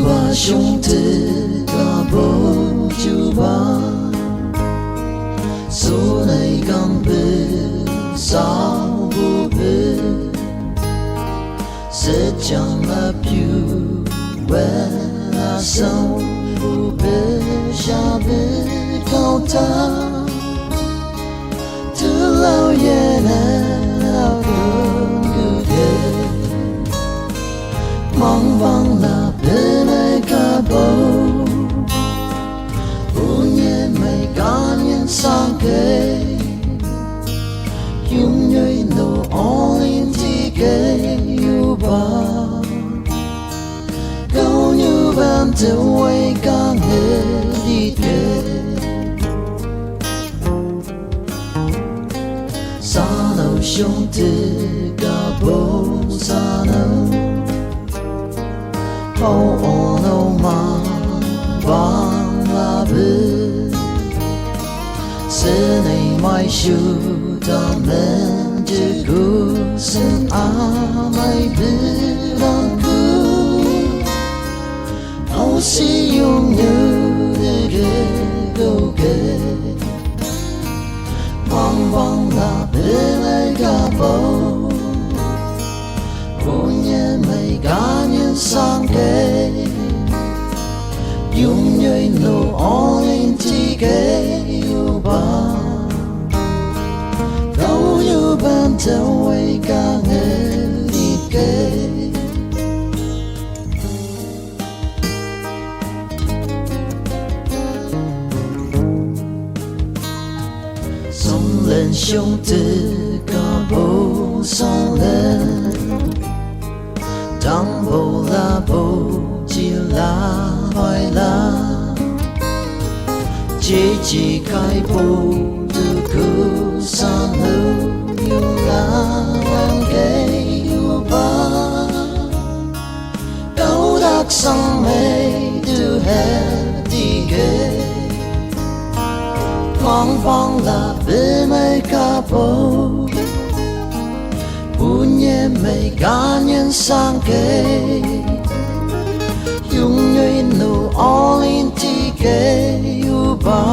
ba兄弟噶不就吧，所内刚不少不不，是将了表为那手不不下不靠他，tu lao ye na lao good good mong vang là bên ai cả bầu nhẹ mây cá nhân sang kề yung nhơi nô all thì kề yêu ba câu như ban từ quay cả người đi kề xa đầu兄弟cả bầu xa đầu hậu ono mà vang la bư sẽ này mai siêu đam lên chữ cũ xin mai bư đang cứ âu si yung như để ghé đâu ghé vang vang la bư lại cả bầu nhẹ mây cá nhân sang kề yung nhơi nô all thì kề yêu ba đâu như ban đầu quay cả người đi kề sông lên兄弟cả bầu sông lên đang bầu là bầu chỉ là hoài là chỉ khai bầu từ cứ san hữu yêu là em gây yêu ba câu đặc sang mây từ hè đi ghé mong vang là bên ai cả bầu nhẹ mây cá nhân sang kề yung nhơi nô all thì kề yêu ba